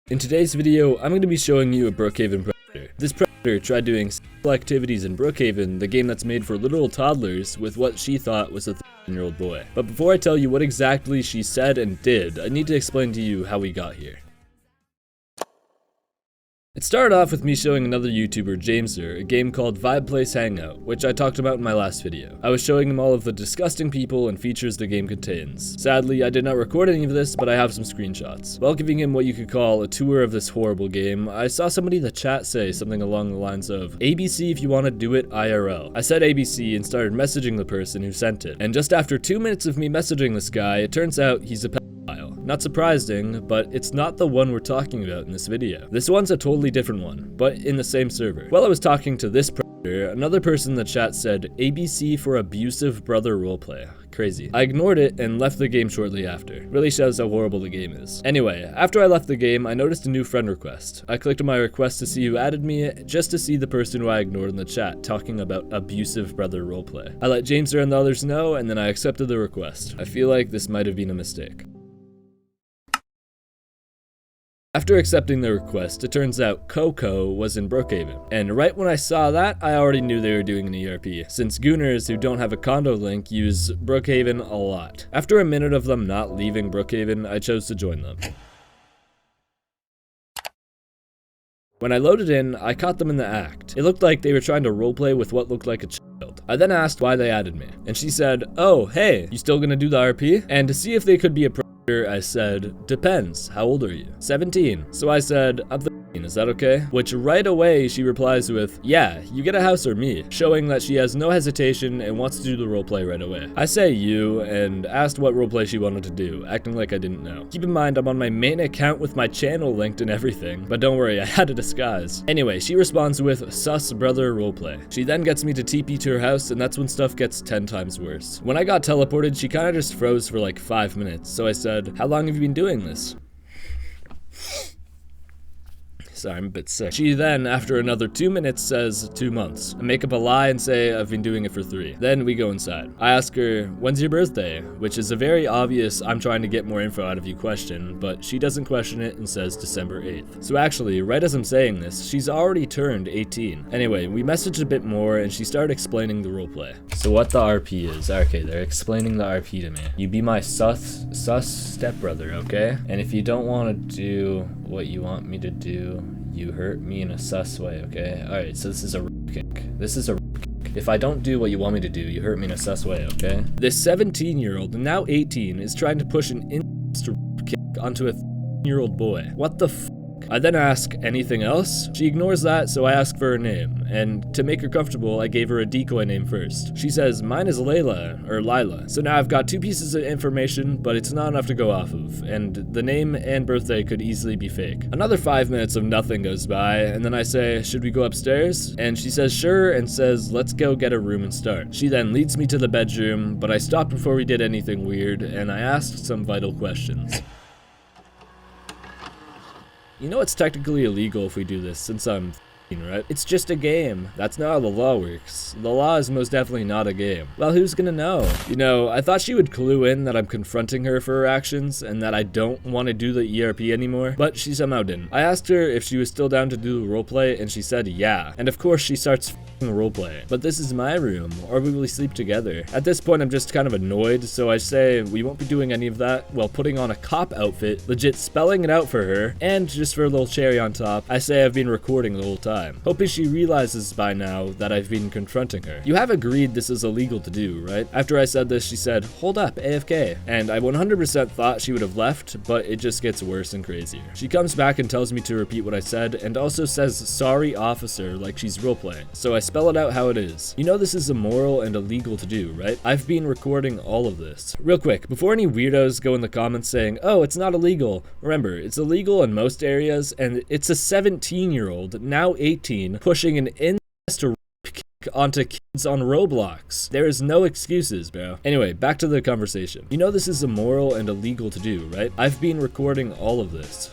In today's video, I'm going to be showing you a Brookhaven predator. This predator tried doing sexual activities in Brookhaven, the game that's made for literal toddlers, with what she thought was a 13-year-old boy. But before I tell you what exactly she said and did, I need to explain to you how we got here. It started off with me showing another YouTuber, Jameser, a game called Vibe Place Hangout, which I talked about in my last video. I was showing him all of the disgusting people and features the game contains. Sadly, I did not record any of this, but I have some screenshots. While giving him what you could call a tour of this horrible game, I saw somebody in the chat say something along the lines of, ABC if you want to do it IRL. I said ABC and started messaging the person who sent it. And just after 2 minutes of me messaging this guy, it turns out he's a pedophile. Not surprising, but it's not the one we're talking about in this video. This one's a totally different one, but in the same server. While I was talking to this predator, another person in the chat said ABC for abusive brother roleplay. Crazy. I ignored it and left the game shortly after. Really shows how horrible the game is. Anyway, after I left the game, I noticed a new friend request. I clicked on my request to see who added me, just to see the person who I ignored in the chat talking about abusive brother roleplay. I let Jameser and the others know, and then I accepted the request. I feel like this might have been a mistake. After accepting the request, it turns out Coco was in Brookhaven. And right when I saw that, I already knew they were doing an ERP, since gooners who don't have a condo link use Brookhaven a lot. After a minute of them not leaving Brookhaven, I chose to join them. When I loaded in, I caught them in the act. It looked like they were trying to roleplay with what looked like a child. I then asked why they added me, and she said, "Oh, hey, you still gonna do the RP?" And to see if they could be a I said, "Depends, how old are you?" 17. So I said, "I'm 13, is that okay?" Which right away she replies with, "Yeah, you get a house or me," showing that she has no hesitation and wants to do the roleplay right away. I say you, and asked what roleplay she wanted to do, acting like I didn't know. Keep in mind I'm on my main account with my channel linked and everything, but don't worry, I had a disguise. Anyway, she responds with, "Sus brother roleplay." She then gets me to TP to her house, and that's when stuff gets 10 times worse. When I got teleported, she kinda just froze for like 5 minutes, so I said, "How long have you been doing this?" Sorry, I'm a bit sick. She then, after another 2 minutes, says 2 months. I make up a lie and say I've been doing it for 3. Then we go inside. I ask her, "When's your birthday?" Which is a very obvious I'm trying to get more info out of you question, but she doesn't question it and says December 8th. So actually, right as I'm saying this, she's already turned 18. Anyway, we messaged a bit more and she started explaining the roleplay. So what the RP is, okay, they're explaining the RP to me. You be my sus stepbrother, okay? And if you don't want to do what you want me to do, you hurt me in a sus way, okay? Alright, so this is a rape kick. This is a rape kick. If I don't do what you want me to do, you hurt me in a sus way, okay? This 17-year-old, now 18, is trying to push an incest rape kick onto a 13-year-old boy. What the f***? I then ask, "Anything else?" She ignores that, so I ask for her name, and to make her comfortable, I gave her a decoy name first. She says, "Mine is Layla," or Lila. So now I've got 2 pieces of information, but it's not enough to go off of, and the name and birthday could easily be fake. Another 5 minutes of nothing goes by, and then I say, "Should we go upstairs?" And she says sure, and says, "Let's go get a room and start." She then leads me to the bedroom, but I stopped before we did anything weird, and I asked some vital questions. You know it's technically illegal if we do this, since I'm right? It's just a game. That's not how the law works. The law is most definitely not a game. Well, who's gonna know? You know, I thought she would clue in that I'm confronting her for her actions and that I don't want to do the ERP anymore, but she somehow didn't. I asked her if she was still down to do the roleplay, and she said yeah. And of course she starts roleplay. But this is my room, or we will sleep together. At this point I'm just kind of annoyed, so I say we won't be doing any of that while putting on a cop outfit, legit spelling it out for her, and just for a little cherry on top, I say I've been recording the whole time. Hoping she realizes by now that I've been confronting her. You have agreed this is illegal to do, right? After I said this, she said, "Hold up, AFK." And I 100% thought she would have left, but it just gets worse and crazier. She comes back and tells me to repeat what I said, and also says, "Sorry, officer," like she's roleplaying. So I spell it out how it is. You know this is immoral and illegal to do, right? I've been recording all of this. Real quick, before any weirdos go in the comments saying, "Oh, it's not illegal," remember, it's illegal in most areas, and it's a 17-year-old, now 18, pushing an incest rape kick onto kids on Roblox. There is no excuses, bro. Anyway, back to the conversation. You know this is immoral and illegal to do, right? I've been recording all of this.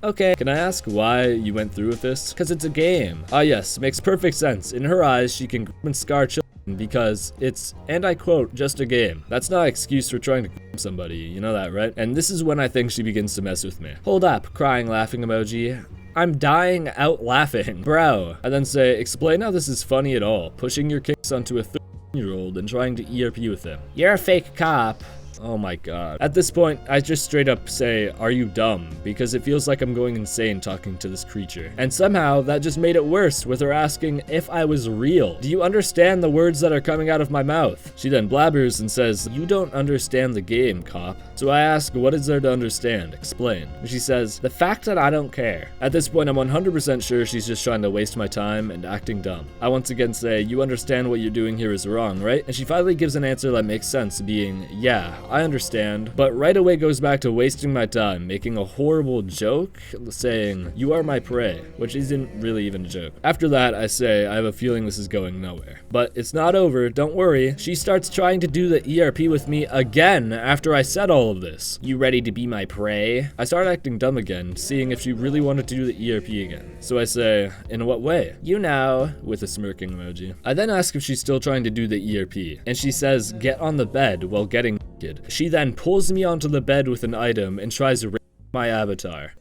Okay, can I ask why you went through with this? Because it's a game. Ah yes, makes perfect sense. In her eyes, she can grab and scar children because it's, and I quote, just a game. That's not an excuse for trying to somebody, you know that, right? And this is when I think she begins to mess with me. Hold up, crying laughing emoji. I'm dying out laughing, bro. I then say, explain how this is funny at all, pushing your kicks onto a 13-year-old and trying to ERP with him. You're a fake cop. Oh my god. At this point, I just straight up say, are you dumb? Because it feels like I'm going insane talking to this creature. And somehow, that just made it worse with her asking if I was real. Do you understand the words that are coming out of my mouth? She then blabbers and says, you don't understand the game, cop. So I ask, what is there to understand? Explain. And she says, the fact that I don't care. At this point, I'm 100% sure she's just trying to waste my time and acting dumb. I once again say, you understand what you're doing here is wrong, right? And she finally gives an answer that makes sense, being, yeah, I understand, but right away goes back to wasting my time, making a horrible joke, saying, you are my prey, which isn't really even a joke. After that, I say, I have a feeling this is going nowhere. But it's not over, don't worry. She starts trying to do the ERP with me again after I said all of this. You ready to be my prey? I start acting dumb again, seeing if she really wanted to do the ERP again. So I say, in what way? You know, with a smirking emoji. I then ask if she's still trying to do the ERP, and she says, get on the bed while getting naked. She then pulls me onto the bed with an item and tries to rape my avatar.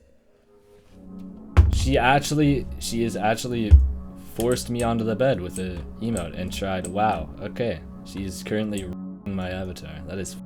She is actually forced me onto the bed with an emote and tried, wow, okay. She's currently raping my avatar. That is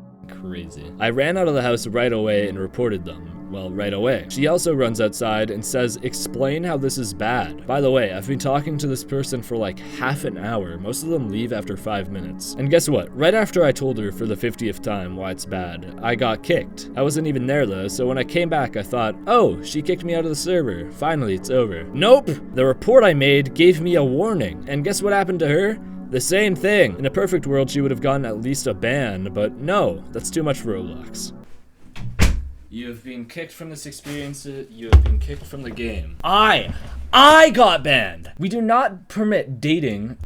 crazy. I ran out of the house right away and reported them. Well, right away. She also runs outside and says, explain how this is bad. By the way, I've been talking to this person for like half an hour. Most of them leave after 5 minutes. And guess what? Right after I told her for the 50th time why it's bad, I got kicked. I wasn't even there though, so when I came back, I thought, oh, she kicked me out of the server. Finally, it's over. Nope! The report I made gave me a warning. And guess what happened to her? The same thing. In a perfect world, she would have gotten at least a ban, but no, that's too much for Roblox. You have been kicked from this experience, you have been kicked from the game. I got banned! We do not permit dating.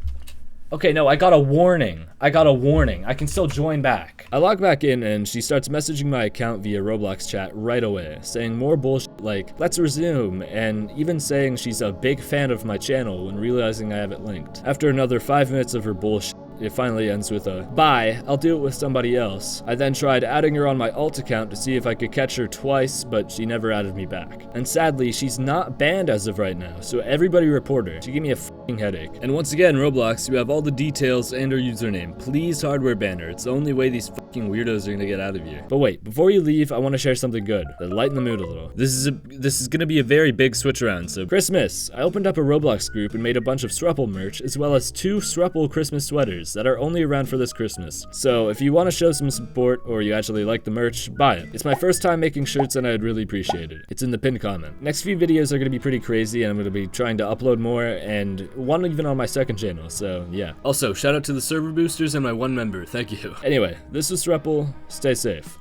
Okay, no, I got a warning. I can still join back. I log back in and she starts messaging my account via Roblox chat right away, saying more bullshit like, let's resume, and even saying she's a big fan of my channel when realizing I have it linked. After another 5 minutes of her bullshit, it finally ends with a, bye, I'll do it with somebody else. I then tried adding her on my alt account to see if I could catch her twice, but she never added me back. And sadly, she's not banned as of right now, so everybody report her. She gave me a f***ing headache. And once again, Roblox, you have all the details and her username. Please hardware ban her. It's the only way these fucking weirdos are gonna get out of here. But wait, before you leave, I want to share something good that lighten the mood a little. This is gonna be a very big switch around, so Christmas! I opened up a Roblox group and made a bunch of Sruple merch, as well as 2 Sruple Christmas sweaters that are only around for this Christmas. So if you want to show some support or you actually like the merch, buy it. It's my first time making shirts and I'd really appreciate it. It's in the pinned comment. Next few videos are going to be pretty crazy and I'm going to be trying to upload more and one even on my second channel, so yeah. Also, shout out to the server boosters and my 1 member, thank you. Anyway, this was Sruple, stay safe.